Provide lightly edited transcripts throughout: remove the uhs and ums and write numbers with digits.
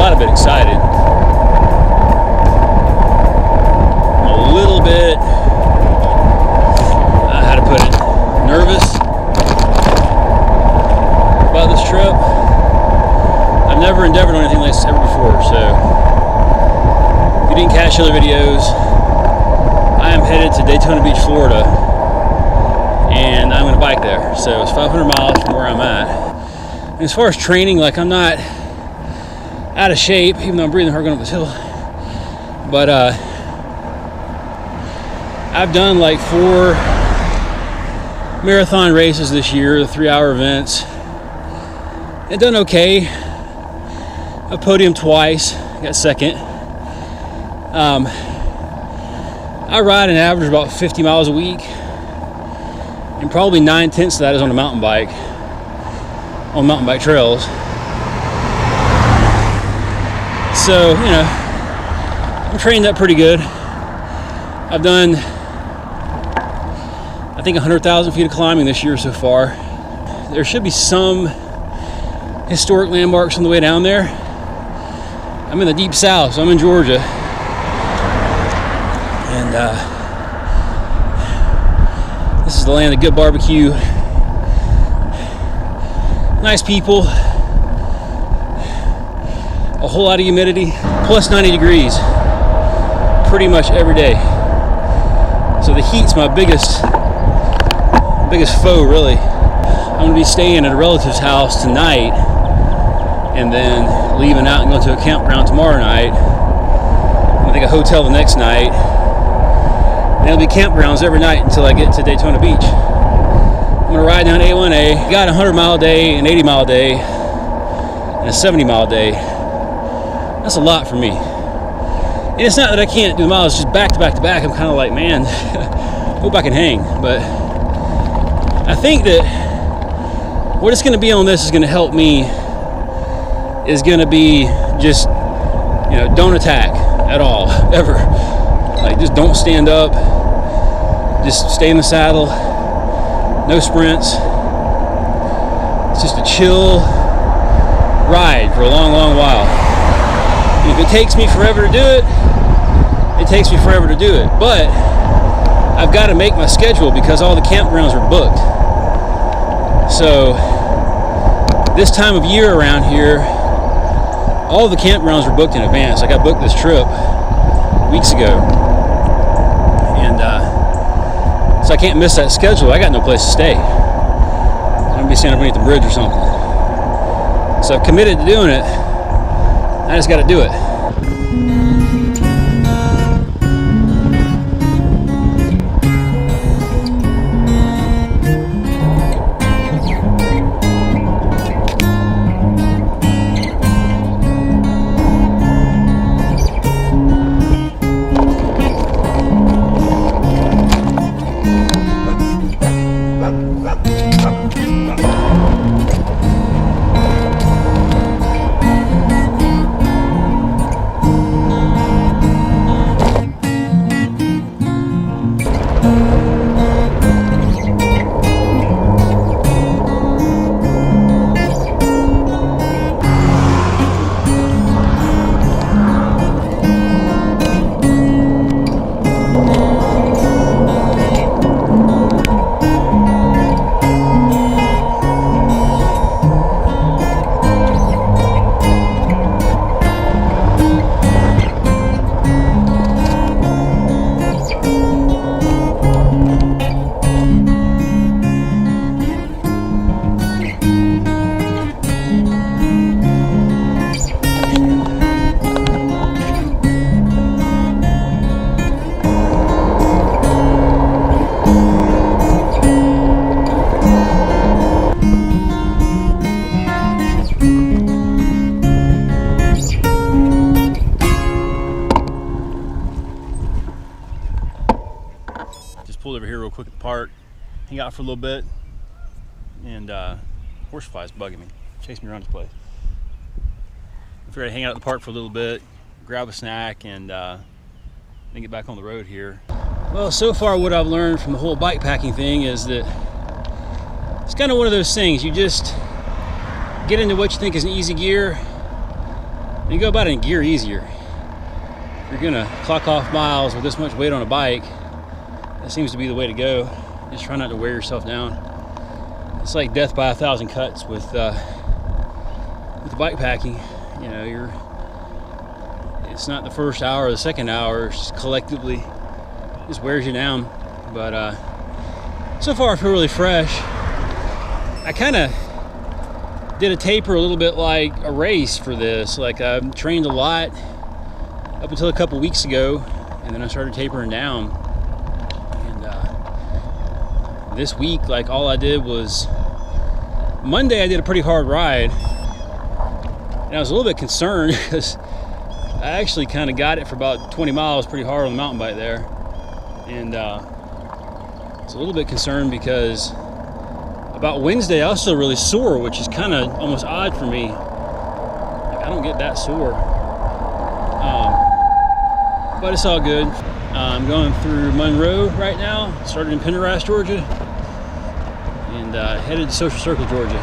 lot of bit excited. A little bit, how to put it, nervous about this trip. I've never endeavored on anything like this ever before, so if you didn't catch other videos, I am headed to Daytona Beach, Florida, and I'm going to bike there. So it's 500 miles from where I'm at. And as far as training, like, I'm not out of shape, even though I'm breathing hard going up this hill. But I've done like 4 marathon races this year, the 3-hour events. I've done okay. I podiumed twice, got second. I ride an average of about 50 miles a week, and probably 9/10 of that is on a mountain bike, on mountain bike trails. So, you know, I'm trained up pretty good. I've done, I think, 100,000 feet of climbing this year so far. There should be some historic landmarks on the way down there. I'm in the deep south, so I'm in Georgia. And this is the land of good barbecue. Nice people. A whole lot of humidity. Plus 90 degrees. Pretty much every day. So the heat's my biggest foe, really. I'm going to be staying at a relative's house tonight, and then leaving out and going to a campground tomorrow night. I'm going to take a hotel the next night. And it'll be campgrounds every night until I get to Daytona Beach. I'm going to ride down A1A. Got a 100-mile day, an 80-mile day, and a 70-mile day. That's a lot for me. And it's not that I can't do the miles, it's just back to back to back. I'm kind of like, man, hope I can hang. But I think that what it's going to be on this is going to help me is going to be just, you know, don't attack at all, ever. Like, just don't stand up. Just stay in the saddle. No sprints. It's just a chill ride for a long, long while. And if it takes me forever to do it, it takes me forever to do it. But I've got to make my schedule because all the campgrounds are booked. So this time of year around here, all the campgrounds are booked in advance. Like, I booked this trip weeks ago. And so I can't miss that schedule. I got no place to stay. I'm going to be standing underneath the bridge or something. So I've committed to doing it. I just got to do it. Pulled over here real quick at the park, hang out for a little bit, and horseflies bugging me, chasing me around this place. I figured I'd hang out at the park for a little bit, grab a snack, and then get back on the road here. Well, so far what I've learned from the whole bike packing thing is that it's kind of one of those things. You just get into what you think is an easy gear, And you go about it in gear easier. If you're gonna clock off miles with this much weight on a bike, that seems to be the way to go. Just try not to wear yourself down. It's like death by 1,000 cuts with bike packing. You know, it's not the first hour or the second hour. It's just collectively just wears you down. But so far I feel really fresh. I kind of did a taper a little bit like a race for this. Like I trained a lot up until a couple weeks ago, and then I started tapering down. And this week, like all I did was Monday I did a pretty hard ride, and I was a little bit concerned because I actually kind of got it for about 20 miles pretty hard on the mountain bike there. And it's a little bit concerned because about Wednesday I was still really sore, which is kind of almost odd for me. Like, I don't get that sore. But it's all good. I'm going through Monroe right now. Started in Pendergrass, Georgia, and headed to Social Circle, Georgia.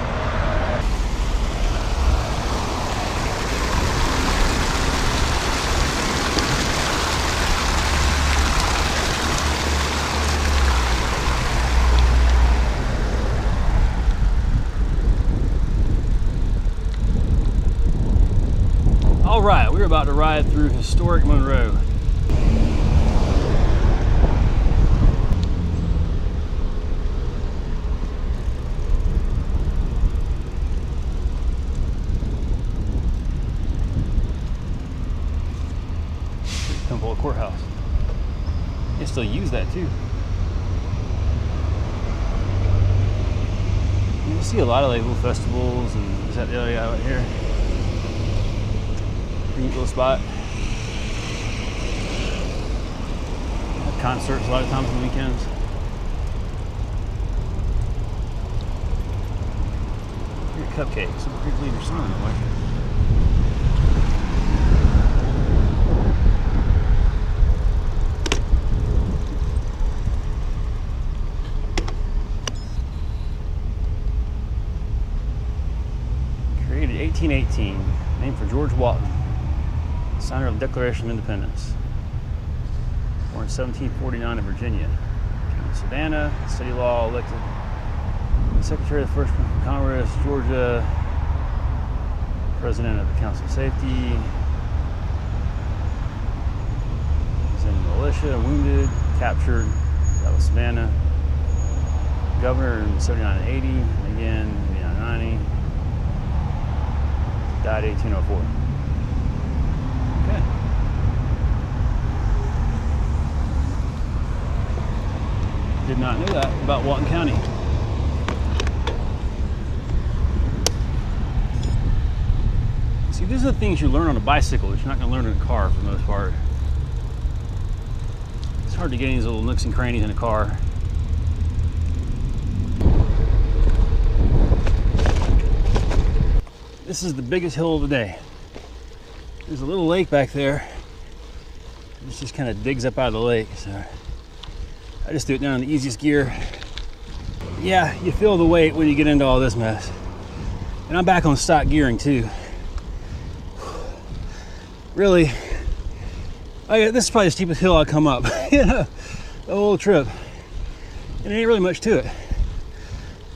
All right, we're about to ride through historic Monroe. Humboldt Courthouse. They still use that too. You see a lot of like little festivals, and is that the other guy right here? Pretty neat little spot. Have concerts a lot of times on the weekends. Here are cupcakes. Some people leave your son in the way. Created 1818, named for George Walton, signer of the Declaration of Independence. Born in 1749 in Virginia. Came to Savannah, studied law, elected Secretary of the First Congress, Georgia, President of the Council of Safety. Was in the militia, wounded, captured, that was Savannah. Governor in 79 and 80, and again, 89 and 90. Died 1804. Okay. Did not know that about Walton County. See, these are the things you learn on a bicycle that you're not going to learn in a car for the most part. It's hard to get these little nooks and crannies in a car. This is the biggest hill of the day. There's a little lake back there. It just kind of digs up out of the lake. So I just do it down in the easiest gear. Yeah, you feel the weight when you get into all this mess. And I'm back on stock gearing too. Really, this is probably the steepest hill I'll come up. You know, the whole trip. And it ain't really much to it.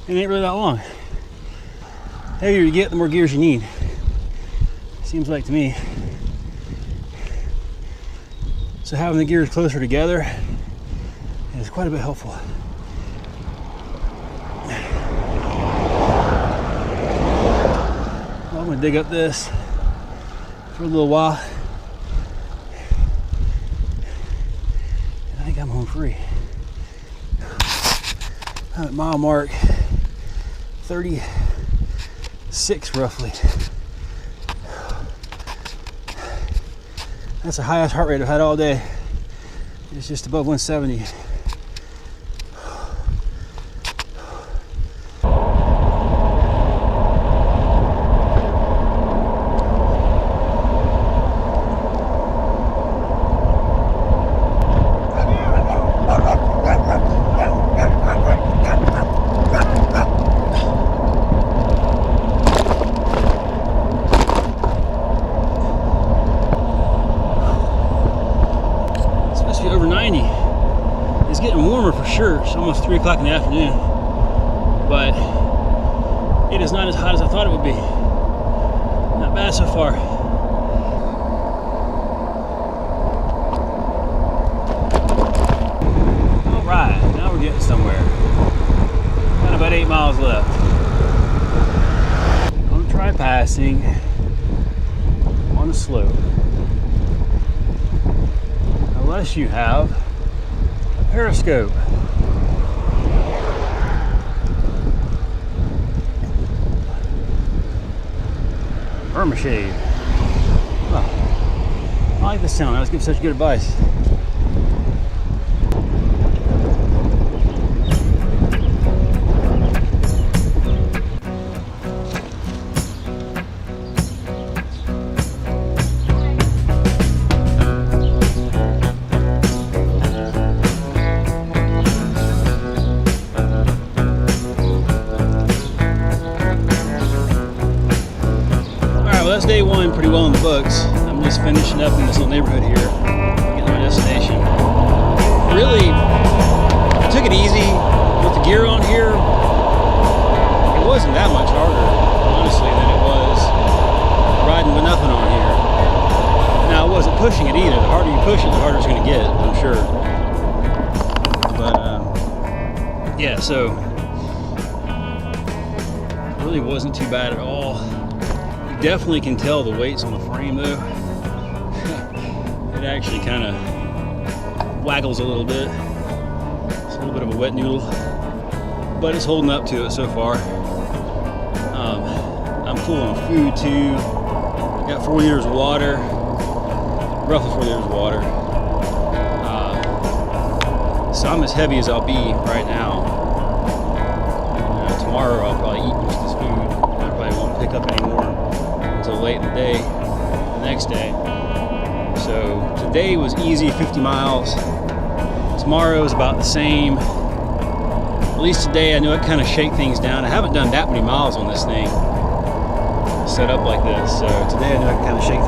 It ain't really that long. The heavier you get, the more gears you need. Seems like to me. So having the gears closer together is quite a bit helpful. Well, I'm gonna dig up this for a little while. I think I'm home free. I'm at mile mark 36 roughly. That's the highest heart rate I've had all day. It's just above 170. sure it's almost 3 o'clock in the afternoon, but it is not as hot as I thought it would be. Not bad so far. All right, now we're getting somewhere. Got about 8 miles left. I'm gonna try passing on the slope, unless you have a periscope. Shade. Oh, I like this sound. I was giving such good advice. That's day one, pretty well in the books. I'm just finishing up in this little neighborhood here, getting to my destination. Really, I took it easy with the gear on here. It wasn't that much harder, honestly, than it was riding with nothing on here. Now, I wasn't pushing it either. The harder you push it, the harder it's going to get, I'm sure. But, yeah, so it really wasn't too bad at all. Definitely can tell the weight's on the frame though. It actually kind of waggles a little bit. It's a little bit of a wet noodle, but it's holding up to it so far. I'm full on food too. I got 4 liters of water, roughly 4 liters of water. So I'm as heavy as I'll be right now. Tomorrow I'll probably eat most of this food. I probably won't pick up any more until late in the day, the next day. So today was easy, 50 miles. Tomorrow is about the same. At least today I know it kind of shake things down. I haven't done that many miles on this thing set up like this. So today I know I can kind of shake